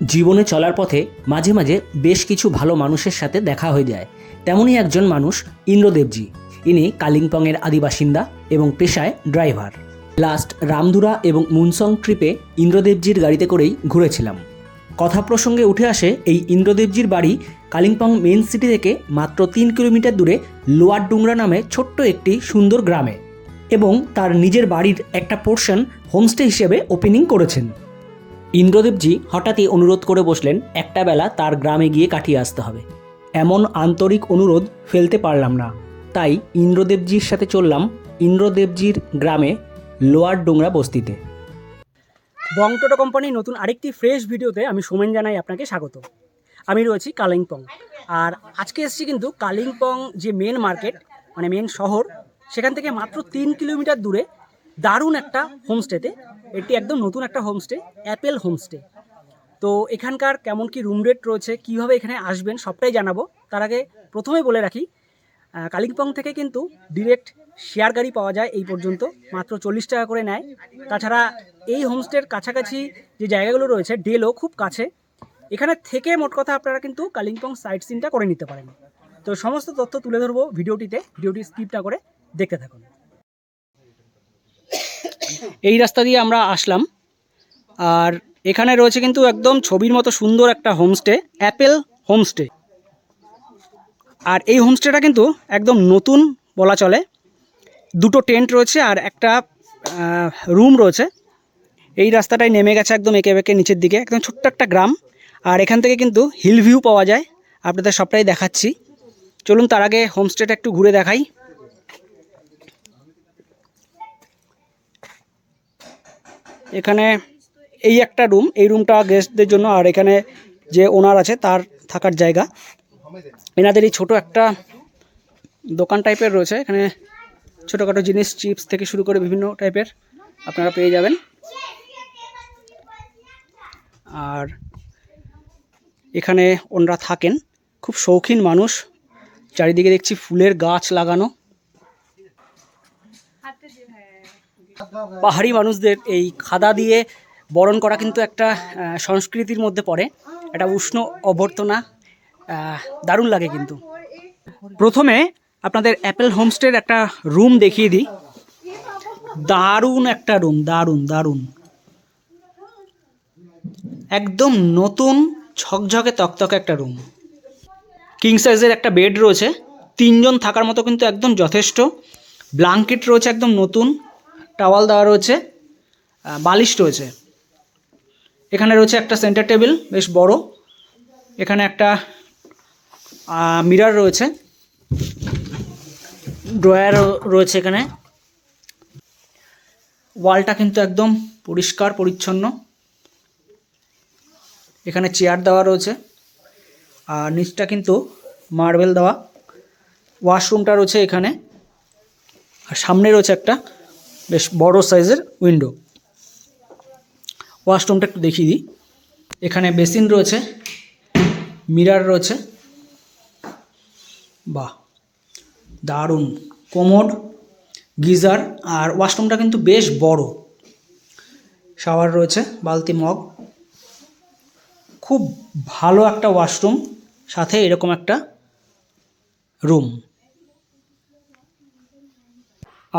জীবনে চলার পথে মাঝে মাঝে বেশ কিছু ভালো মানুষের সাথে দেখা হয়ে যায়। তেমনই একজন মানুষ ইন্দ্রদেবজি। ইনি কালিম্পংয়ের আদিবাসিন্দা এবং পেশায় ড্রাইভার। লাস্ট রামধুরা এবং মুনসং ট্রিপে ইন্দ্রদেবজির গাড়িতে করেই ঘুরেছিলাম। কথা প্রসঙ্গে উঠে আসে এই ইন্দ্রদেবজির বাড়ি কালিম্পং মেইন সিটি থেকে মাত্র 3 কিলোমিটার দূরে লোয়ার ডুংরা নামে ছোট্ট একটি সুন্দর গ্রামে, এবং তার নিজের বাড়ির একটা পোর্শন হোমস্টে হিসেবে ওপেনিং করেছেন। ইন্দ্রদেবজি হঠাৎই অনুরোধ করে বসলেন একটা বেলা তার গ্রামে গিয়ে কাটিয়ে আসতে হবে। এমন আন্তরিক অনুরোধ ফেলতে পারলাম না, তাই ইন্দ্রদেবজির সাথে চললাম ইন্দ্রদেবজির গ্রামে লোয়ার ডোংরা বস্তিতে। বংটোটো কোম্পানির নতুন আরেকটি ফ্রেশ ভিডিওতে আমি সোমেন জানাই আপনাকে স্বাগত। আমি রয়েছি কালিম্পং, আর আজকে এসেছি কিন্তু কালিম্পং যে মেন মার্কেট, মানে মেন শহর, সেখান থেকে মাত্র 3 কিলোমিটার দূরে দারুণ একটা হোমস্টেতে। এটি একদম নতুন একটা হোমস্টে, অ্যাপেল হোমস্টে। তো এখানকার কেমন কি রুম রেট রয়েছে, কীভাবে এখানে আসবেন সবটাই জানাবো। তার আগে প্রথমে বলে রাখি, কালিম্পং থেকে কিন্তু ডিরেক্ট শেয়ার গাড়ি পাওয়া যায়। এই পর্যন্ত মাত্র 40 টাকা করে নেয়। তাছাড়া এই হোমস্টের কাছাকাছি যে জায়গাগুলো রয়েছে, ডেলও খুব কাছে। এখানে থেকে মোট কথা আপনারা কিন্তু কালিম্পং সাইট সিনটা করে নিতে পারেন। তো সমস্ত তথ্য তুলে ধরবো ভিডিওটি স্কিপ না করে দেখতে থাকুন। এই রাস্তা দিয়ে আমরা আসলাম, আর এখানে রয়েছে কিন্তু একদম ছবির মতো সুন্দর একটা হোমস্টে, অ্যাপেল হোমস্টে। আর এই হোমস্টেটা কিন্তু একদম নতুন বলা চলে। 2টো টেন্ট রয়েছে আর একটা রুম রয়েছে। এই রাস্তাটাই নেমে গেছে একদম এঁকে বেঁকে নিচের দিকে, একদম ছোট্ট একটা গ্রাম। আর এখান থেকে কিন্তু হিল ভিউ পাওয়া যায়। আপনাদের সবটাই দেখাচ্ছি, চলুন তার আগে হোমস্টেটা একটু ঘুরে দেখাই। এখানে এই একটা রুম, এই রুমটা গেস্টদের জন্য, আর এখানে যে ওনার আছে তার থাকার জায়গা। এনাদের এই ছোটো একটা দোকান টাইপের রয়েছে, এখানে ছোটোখাটো জিনিস, চিপস থেকে শুরু করে বিভিন্ন টাইপের আপনারা পেয়ে যাবেন। আর এখানে ওনারা থাকেন, খুব শৌখিন মানুষ। চারিদিকে দেখছি ফুলের গাছ লাগানো। পাহাড়ি মানুষদের এই খাদা দিয়ে বরণ করা কিন্তু একটা সংস্কৃতির মধ্যে পড়ে, একটা উষ্ণ অভ্যর্থনা, দারুণ লাগে কিন্তু। প্রথমে আপনাদের অ্যাপেল হোমস্টের একটা রুম দেখিয়ে দিই। দারুণ একটা রুম, দারুণ দারুণ, একদম নতুন ঝকঝকে তকতকে একটা রুম। কিং সাইজের একটা বেড রয়েছে, 3 জন থাকার মতো কিন্তু একদম যথেষ্ট। ব্ল্যাঙ্কেট রয়েছে একদম নতুন, টাওয়াল দেওয়া রয়েছে, বালিশ রয়েছে। এখানে রয়েছে একটা সেন্টার টেবিল বেশ বড়। এখানে একটা মিরর রয়েছে, ড্রয়ার রয়েছে। এখানে ওয়ালটা কিন্তু একদম পরিষ্কার পরিচ্ছন্ন। এখানে চেয়ার দেওয়া রয়েছে, আর নিচটা কিন্তু মার্বেল দেওয়া। ওয়াশরুমটা রয়েছে এখানে, আর সামনে রয়েছে একটা বেশ বড় সাইজের উইন্ডো। ওয়াশরুমটা একটু দেখিয়ে দিই। এখানে বেসিন রয়েছে, মিরর রয়েছে, বাহ দারুণ। কোমোড, গিজার, আর ওয়াশরুমটা কিন্তু বেশ বড়। শাওয়ার রয়েছে, বালতি, মগ। খুব ভালো একটা ওয়াশরুম, সাথে এরকম একটা রুম।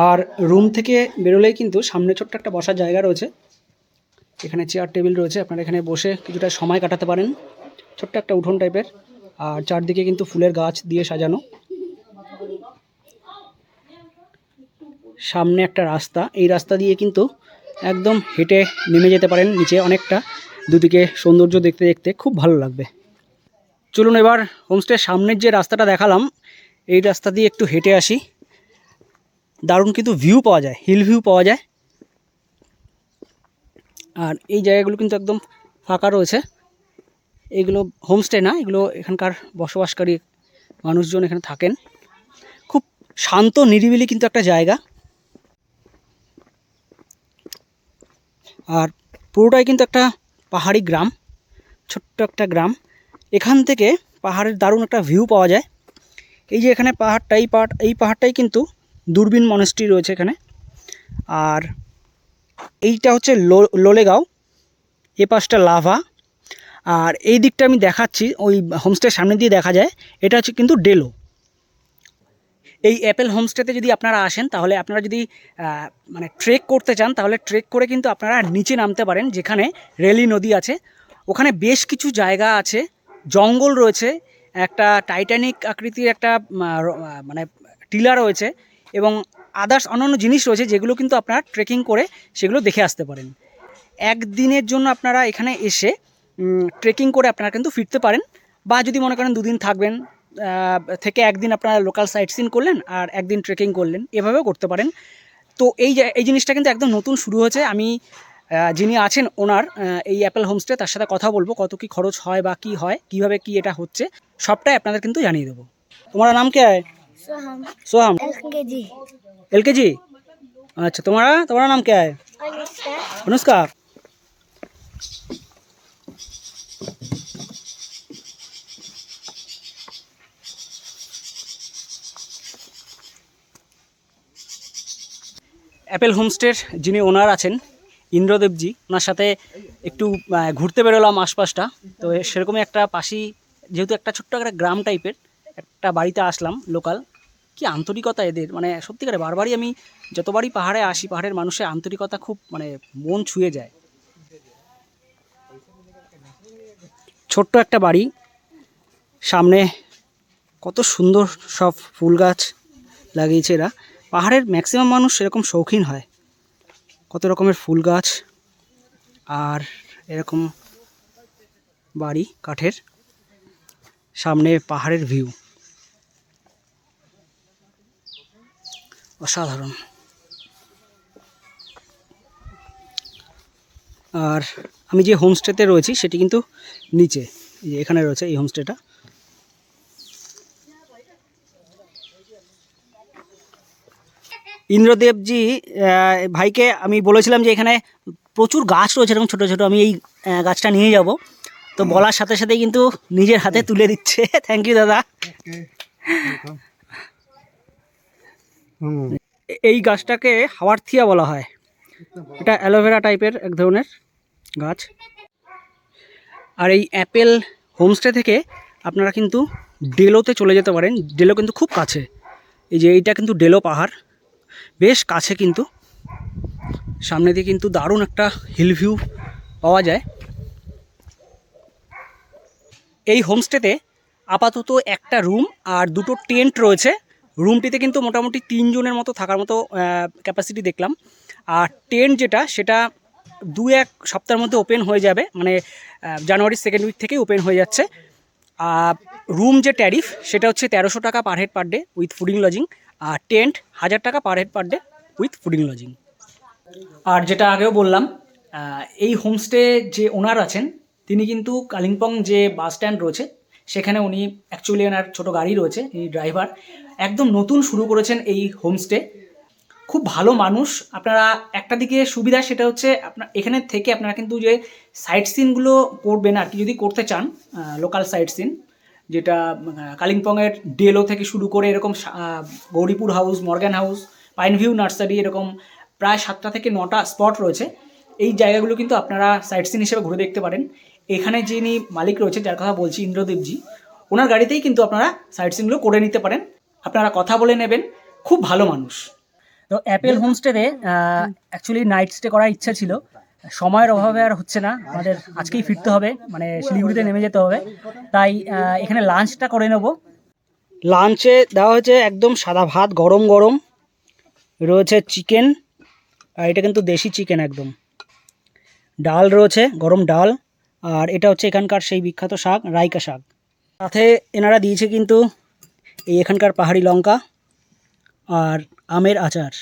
আর রুম থেকে বেরোলেই কিন্তু সামনে ছোট্ট একটা বসার জায়গা রয়েছে। এখানে চেয়ার টেবিল রয়েছে, আপনারা এখানে বসে কিছুটা সময় কাটাতে পারেন। ছোট্ট একটা উঠোন টাইপের, আর চারদিকে কিন্তু ফুলের গাছ দিয়ে সাজানো। সামনে একটা রাস্তা, এই রাস্তা দিয়ে কিন্তু একদম হেঁটে নেমে যেতে পারেন নিচে। অনেকটা দুদিকে সৌন্দর্য দেখতে দেখতে খুব ভালো লাগবে। চলুন এবার হোমস্টের সামনের যে রাস্তাটা দেখালাম, এই রাস্তা দিয়ে একটু হেঁটে আসি। দারুণ কিন্তু ভিউ পাওয়া যায়, হিল ভিউ পাওয়া যায়। আর এই জায়গাগুলো কিন্তু একদম ফাঁকা রয়েছে। এগুলো হোমস্টে না, এগুলো এখানকার বসবাসকারী মানুষজন এখানে থাকেন। খুব শান্ত নিরিবিলি কিন্তু একটা জায়গা। আর পুরোটাই কিন্তু একটা পাহাড়ি গ্রাম, ছোট্ট একটা গ্রাম। এখান থেকে পাহাড়ের দারুণ একটা ভিউ পাওয়া যায়। এই যে এখানে এই পাহাড়টাই কিন্তু দূরবীন মনেস্ট্রি রয়েছে এখানে। আর এইটা হচ্ছে লোলেগাঁও, এ পাশটা লাভা, আর এই দিকটা আমি দেখাচ্ছি, ওই হোমস্টের সামনে দিয়ে দেখা যায়, এটা হচ্ছে কিন্তু ডেলো। এই অ্যাপেল হোমস্টেতে যদি আপনারা আসেন তাহলে আপনারা যদি মানে ট্রেক করতে চান তাহলে ট্রেক করে কিন্তু আপনারা নিচে নামতে পারেন, যেখানে রেলি নদী আছে। ওখানে বেশ কিছু জায়গা আছে, জঙ্গল রয়েছে, একটা টাইটানিক আকৃতির একটা মানে টিলা রয়েছে এবং আদার্স অন্যান্য জিনিস রয়েছে, যেগুলো কিন্তু আপনারা ট্রেকিং করে সেগুলো দেখে আসতে পারেন। একদিনের জন্য আপনারা এখানে এসে ট্রেকিং করে আপনারা কিন্তু ফিরতে পারেন, বা যদি মনে করেন দুদিন থাকবেন, থেকে একদিন আপনারা লোকাল সাইট সিন করলেন আর একদিন ট্রেকিং করলেন, এভাবেও করতে পারেন। তো এই জিনিসটা কিন্তু একদম নতুন শুরু হয়েছে। আমি যিনি আছেন ওনার এই অ্যাপেল হোমস্টে, তার সাথে কথা বলবো কত কি খরচ হয় বা কি হয়, কিভাবে কি এটা হচ্ছে, সবটাই আপনাদের কিন্তু জানিয়ে দেবো। তোমার নাম কে হয়? सोहम সোহাম। LKG LKG. अच्छा, तुम्हारा नाम क्या है? अनुष्का अनुष्का। অ্যাপেল হোমস্টের যিনি ওনার আছেন ইন্দ্রদেবজি, ওনার সাথে একটু ঘুরতে বেরোলাম আশপাশটা। তো সেরকমই একটা পাশেই, যেহেতু একটা ছোট্ট একটা গ্রাম টাইপের একটা বাড়িতে আসলাম লোকাল। কি আন্তরিকতা এদের, মানে সত্যিকারে বারবারই আমি যতবারই পাহাড়ে আসি, পাহাড়ের মানুষের আন্তরিকতা খুব মানে মন ছুঁয়ে যায়। ছোট্ট একটা বাড়ি, সামনে কত সুন্দর সব ফুল গাছ লাগিয়েছে এরা। পাহাড়ের ম্যাক্সিমাম মানুষ এরকম শৌখিন হয়, কত রকমের ফুল গাছ আর এরকম বাড়ি কাঠের, সামনে পাহাড়ের ভিউ অসাধারণ। আর আমি যে হোমস্টেতে রয়েছি সেটি কিন্তু নিচে, এই যে এখানে রয়েছে এই হোমস্টেটা। ইন্দ্রদেবজি ভাইকে আমি বলেছিলাম যে এখানে প্রচুর গাছ রয়েছে এরকম ছোটো ছোটো, আমি এই গাছটা নিয়ে যাব। তো বলার সাথে সাথেই কিন্তু নিজের হাতে তুলে দিচ্ছে। থ্যাংক ইউ দাদা। এই গাছটাকে হাওয়ার থিয়া বলা হয়, এটা অ্যালোভেরা টাইপের এক ধরনের গাছ। আর এই অ্যাপেল হোমস্টে থেকে আপনারা কিন্তু ডেলোতে চলে যেতে পারেন। ডেলো কিন্তু খুব কাছে, এই যে এইটা কিন্তু ডেলো পাহাড়, বেশ কাছে কিন্তু। সামনে দিয়ে কিন্তু দারুণ একটা হিল ভিউ পাওয়া যায়। এই হোমস্টেতে আপাতত একটা রুম আর দুটো টেন্ট রয়েছে। রুমটিতে কিন্তু মোটামুটি 3 জনের মতো থাকার মতো ক্যাপাসিটি দেখলাম। আর টেন্ট যেটা, সেটা 2-1 সপ্তাহের মধ্যে ওপেন হয়ে যাবে, মানে জানুয়ারির 2nd উইক থেকেই ওপেন হয়ে যাচ্ছে। রুম যে ট্যারিফ সেটা হচ্ছে 1300 টাকা per head per day with fooding lodging, আর টেন্ট 1000 টাকা per head per day with fooding lodging. আর যেটা আগেও বললাম, এই হোমস্টে যে ওনার আছেন তিনি কিন্তু কালিম্পং যে বাস স্ট্যান্ড রয়েছে সেখানে উনি অ্যাকচুয়ালি ওনার ছোটো গাড়ি রয়েছে, এই ড্রাইভার। একদম নতুন শুরু করেছেন এই হোমস্টে, খুব ভালো মানুষ। আপনারা একটা দিকে সুবিধা সেটা হচ্ছে আপনার এখানে থেকে আপনারা কিন্তু যে সাইট সিনগুলো করবেন আর কি, যদি করতে চান লোকাল সাইট সিন, যেটা কালিম্পংয়ের ডেলো থেকে শুরু করে এরকম Gauripur house, Morgan house, pine view nursery, এরকম প্রায় 7টা থেকে 9টা স্পট রয়েছে। এই জায়গাগুলো কিন্তু আপনারা সাইট সিন হিসেবে ঘুরে দেখতে পারেন। এখানে যিনি মালিক রয়েছে, যার কথা বলছি ইন্দ্রদেবজি, ওনার গাড়িতেই কিন্তু আপনারা সাইট সিনগুলো করে নিতে পারেন। আপনারা কথা বলে নেবেন, খুব ভালো মানুষ। তো অ্যাপেল হোমস্টেতে অ্যাকচুয়ালি নাইট স্টে করার ইচ্ছা ছিল, সময়ের অভাবে আর হচ্ছে না, আমাদের আজকেই ফিরতে হবে, মানে শিলিগুড়িতে নেমে যেতে হবে। তাই এখানে লাঞ্চটা করে নেব। লাঞ্চে দেওয়া হয়েছে একদম সাদা ভাত, গরম গরম রয়েছে চিকেন, আর এটা কিন্তু দেশি চিকেন একদম। ডাল রয়েছে, গরম ডাল, আর এটা হচ্ছে এখানকার সেই বিখ্যাত শাক, রাইকা শাক। সাথে এনারা দিয়েছে কিন্তু এই এখানকার পাহাড়ি লঙ্কা আর আমের আচার,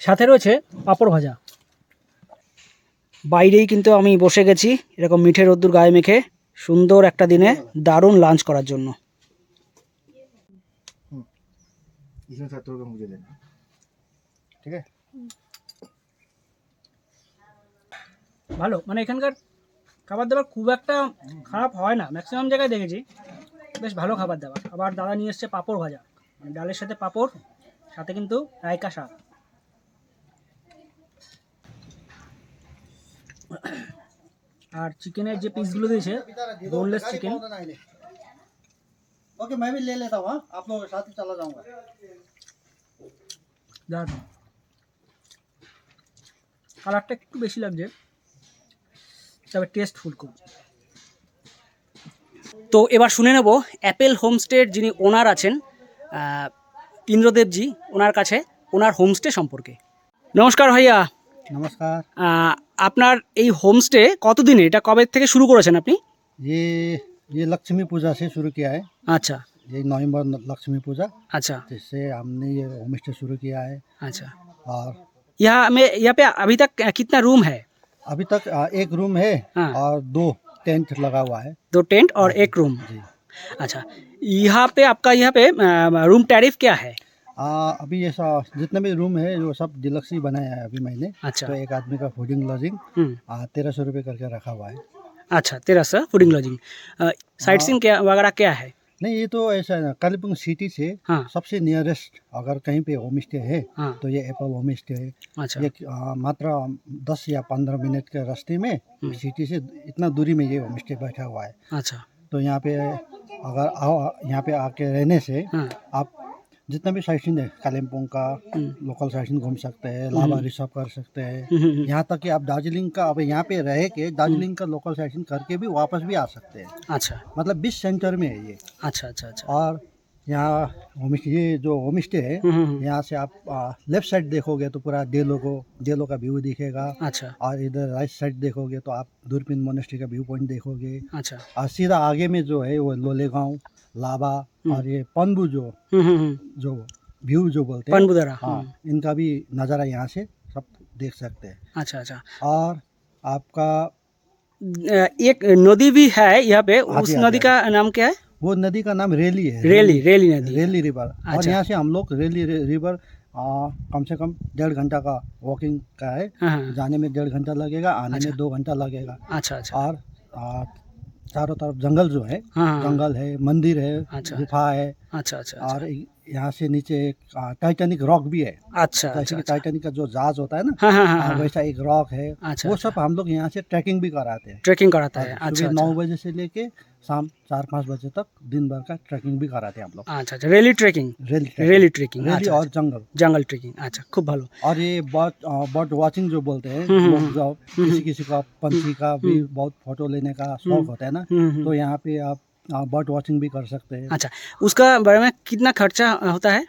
সাথে রয়েছে পাঁপড় ভাজা। বাইরেই কিন্তু আমি বসে গেছি এরকম মিঠে রোদ্দুর গায়ে মেখে, সুন্দর একটা দিনে দারুণ লাঞ্চ করার জন্য। ঠিক আছে, ভালো, মানে এখানকার খাবার দাবার খুব একটা খারাপ হয় না, ম্যাক্সিমাম জায়গায় দেখেছি বেশ ভালো খাবার দাবার। আবার দাদা নিয়ে এসছে পাঁপড় ভাজা, মানে ডালের সাথে পাঁপড়, সাথে কিন্তু রায়কা শাক। আর চিকেনের যে পিসগুলো দিয়েছে বোনলেস চিকেন। ओके मैं भी ले लेता हूँ हाँ? आप लोगों के साथ ही चला जाऊंगा। দারুণ, কালারটা একটু বেশি লাগছে, তবে টেস্টফুল খুব। তো এবার শুনে নেব অ্যাপেল হোমস্টের যিনি ওনার আছেন ইন্দ্রদেবজি, ওনার কাছে ওনার হোমস্টে সম্পর্কে। নমস্কার ভাইয়া। नमस्कार। আপনার এই হোমস্টে কতদিনে, এটা কবে থেকে শুরু করেছেন আপনি? ये लक्ष्मी पूजा से शुरू किया है। अच्छा ये नवंबर लक्ष्मी पूजा, अच्छा जिससे हमने ये होम स्टे शुरू किया है। अच्छा। और यहाँ पे अभी तक कितना रूम है? अभी तक एक रूम है हाँ। और 2 टेंट लगा हुआ है। 2 टेंट और 1 रूम। जी। अच्छा, यहाँ पे रूम टैरिफ क्या है? अभी ये जितने भी रूम है वो सब डिलक्स ही बनाया है अभी मैंने। अच्छा। तो एक आदमी का फूडिंग लॉजिंग 1300 रुपये करके रखा हुआ है। अच्छा, 1300 फूडिंग लॉजिंग। साइट सीइंग क्या वगैरह क्या है? नहीं, ये तो ऐसा है ना, कालीपुंग सिटी से हाँ सबसे नियरेस्ट अगर कहीं पे होम स्टे है हाँ। तो ये एप्पल होम स्टे है। अच्छा ये मात्र 10 या 15 मिनट के रास्ते में सिटी से इतना दूरी में ये होम स्टे बैठा हुआ है। अच्छा। तो यहाँ पे अगर यहाँ पे आके रहने से हाँ आप जितना भी साइट सीन है कालिम्पोंग का लोकल साइट सीन घूम सकते हैं, लाभा रिसर्व कर सकते हैं। यहाँ तक कि आप दार्जिलिंग का अब यहाँ पे रह के दार्जिलिंग का लोकल साइट सीन करके भी वापस भी आ सकते हैं। अच्छा मतलब बीच सेंटर में है ये। अच्छा अच्छा अच्छा। और यहाँ ये जो होम स्टे है यहाँ से आप लेफ्ट साइड देखोगे तो पूरा डेलो का व्यू दिखेगा। अच्छा और इधर राइट साइड देखोगे तो आप दूरबीन मोनेस्ट्री का व्यू पॉइंट देखोगे। अच्छा। और सीधा आगे में जो है वो लोलेगांव, लाभा और ये पनबू जो व्यू जो बोलते हैं पनबुदरा। हाँ, इनका भी नज़ारा यहाँ से सब देख सकते हैं। अच्छा अच्छा। और आपका एक नदी भी है यहाँ पे, हाँ उस जी, हाँ नदी जी, का नाम क्या है? वो नदी का नाम रेली है। रेली नदी। रेली रिवर। और अच्छा। यहाँ से हम लोग रेली रिवर कम से कम 1.5 घंटा का वॉकिंग का है। हाँ हाँ। जाने में 1.5 घंटा लगेगा, आने अच्छा। में 2 घंटा लगेगा। अच्छा अच्छा। और चारों तरफ जंगल जो है, हाँ हाँ। जंगल है, मंदिर है, अच्छा। गुफा है। अच्छा अच्छा। और यहाँ से नीचे एक टाइटैनिक रॉक भी है। अच्छा जैसे अच्छा कि अच्छा। टाइटैनिक का जो जहाज होता है ना, हाँ हाँ हाँ। वैसा एक रॉक है। अच्छा, वो सब हम लोग यहाँ से ट्रैकिंग भी कराते हैं। ट्रैकिंग कराता है। सुबह अच्छा 9 अच्छा बजे से लेके शाम 4-5 बजे तक दिन भर का ट्रैकिंग भी कराते हैं हम लोग। अच्छा अच्छा। रेली ट्रेकिंग। रेली ट्रेकिंग। रेली अच्छा और जंगल। जंगल ट्रेकिंग। अच्छा, खूब भालो। और ये बर्ड वॉचिंग जो बोलते हैं लोग, जो किसी का पंछी का भी बहुत फोटो लेने का शौक होता है ना, तो यहाँ पे आप बर्ड वॉचिंग भी कर सकते हैं। अच्छा, उसका बारे में कितना खर्चा होता है?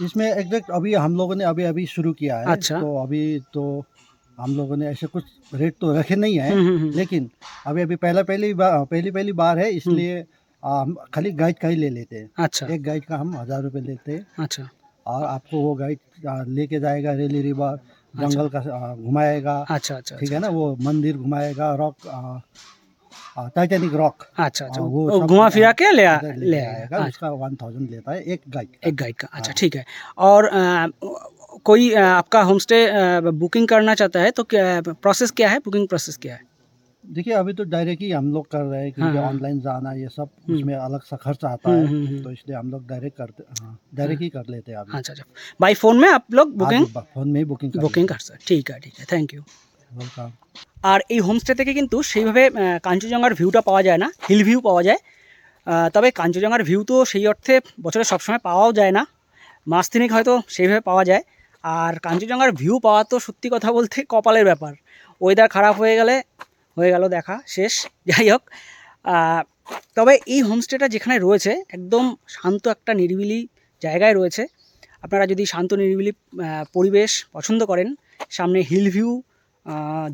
इसमें एग्जैक्ट अभी हम लोगों ने अभी शुरू किया है। अच्छा। तो अभी तो हम लोगों ने ऐसे कुछ रेट तो रखे नहीं है, लेकिन अभी पहली बार है, इसलिए हम खाली गाइड का ही ले लेते हैं। अच्छा एक गाइड का हम 1000 रुपये लेते हैं। अच्छा और आपको वो गाइड लेके जाएगा रेली रिवर, जंगल का घुमाएगा। अच्छा अच्छा। ठीक है ना, वो मंदिर घुमाएगा, रॉक टाइटैनिक रॉक। अच्छा अच्छा। वो वो सब घुमा फिरा के ले ले आएगा। अच्छा, उसका 1000 लेता है एक गाइड का। एक गाइड का। अच्छा ठीक है। और कोई आपका होमस्टे बुकिंग करना चाहता है तो क्या प्रोसेस क्या है, बुकिंग प्रोसेस क्या है? देखिए अभी तो डायरेक्ट ही हम लोग कर रहे हैं, क्योंकि हाँ। ऑनलाइन जाना ये सब उसमें अलग सा खर्चा आता है। तो इसलिए हम लोग डायरेक्ट ही कर लेते हैं अभी। अच्छा अच्छा। बाई फोन में आप लोग बुकिंग फोन में ही बुकिंग कर सकते। ठीक है थैंक ইউ। वेलकम। আর এই হোমস্টে থেকে কিন্তু সেইভাবে কাঞ্চনজঙ্ঘার ভিউটা পাওয়া যায় না, হিল ভিউ পাওয়া যায়। তবে কাঞ্চনজঙ্ঘার ভিউ তো সেই অর্থে বছরে সবসময় পাওয়াও যায় না, মাস তিনেক হয়তো সেইভাবে পাওয়া যায়। আর কাঞ্চনজঙ্ঘার ভিউ পাওয়া তো সত্যি কথা বলতে কপালের ব্যাপার। ওয়েদার খারাপ হয়ে গেল দেখা শেষ। যাই হোক, তবে এই হোমস্টেটা যেখানে রয়েছে একদম শান্ত একটা নিরিবিলি জায়গায় রয়েছে। আপনারা যদি শান্ত নিরিবিলি পরিবেশ পছন্দ করেন, সামনে হিল ভিউ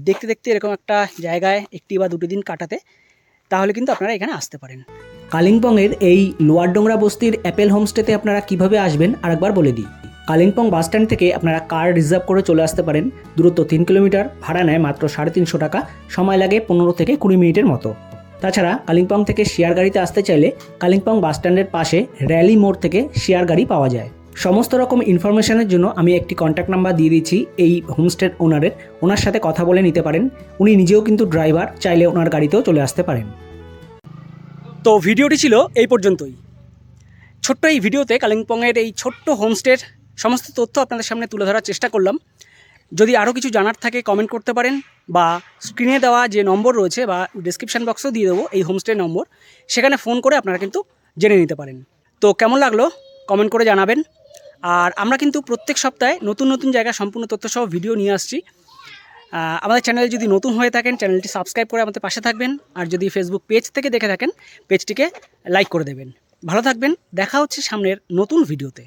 দেখতে দেখতে এরকম একটা জায়গায় 1 বা 2 দিন কাটাতে, তাহলে কিন্তু আপনারা এখানে আসতে পারেন। কালিম্পংয়ের এই লোয়ার ডোংরা বস্তির অ্যাপেল হোমস্টেতে আপনারা কিভাবে আসবেন আরেকবার বলে দিই। কালিম্পং বাস স্ট্যান্ড থেকে আপনারা কার রিজার্ভ করে চলে আসতে পারেন। দূরত্ব 3 কিলোমিটার, ভাড়া নেয় মাত্র 350 টাকা, সময় লাগে 15 থেকে 20 মিনিটের মতো। তাছাড়া কালিম্পং থেকে শেয়ার গাড়িতে আসতে চাইলে কালিম্পং বাস স্ট্যান্ডের পাশে র্যালি মোড় থেকে শেয়ার গাড়ি পাওয়া যায়। সমস্ত রকম ইনফরমেশনের জন্য আমি একটি কন্ট্যাক্ট নাম্বার দিয়ে দিচ্ছি এই হোমস্টের ওনারের, ওনার সাথে কথা বলে নিতে পারেন। উনি নিজেও কিন্তু ড্রাইভার, চাইলে ওনার গাড়িতেও চলে আসতে পারেন। তো ভিডিওটি ছিল এই পর্যন্তই। ছোট্ট এই ভিডিওতে কালিম্পংয়ের এই ছোট্ট হোমস্টের সমস্ত তথ্য আপনাদের সামনে তুলে ধরার চেষ্টা করলাম। যদি আরও কিছু জানার থাকে কমেন্ট করতে পারেন, বা স্ক্রিনে দেওয়া যে নম্বর রয়েছে বা ডিসক্রিপশান বক্সেও দিয়ে দেবো এই হোমস্টে নম্বর, সেখানে ফোন করে আপনারা কিন্তু জেনে নিতে পারেন। তো কেমন লাগলো কমেন্ট করে জানাবেন। আর আমরা কিন্তু প্রত্যেক সপ্তাহে নতুন নতুন জায়গা সম্পূর্ণ তথ্যসহ ভিডিও নিয়ে আসছি। আমাদের চ্যানেলে যদি নতুন হয়ে থাকেন চ্যানেলটি সাবস্ক্রাইব করে আমাদের পাশে থাকবেন, আর যদি ফেসবুক পেজ থেকে দেখে থাকেন পেজটিকে লাইক করে দেবেন। ভালো থাকবেন, দেখা হচ্ছে সামনের নতুন ভিডিওতে।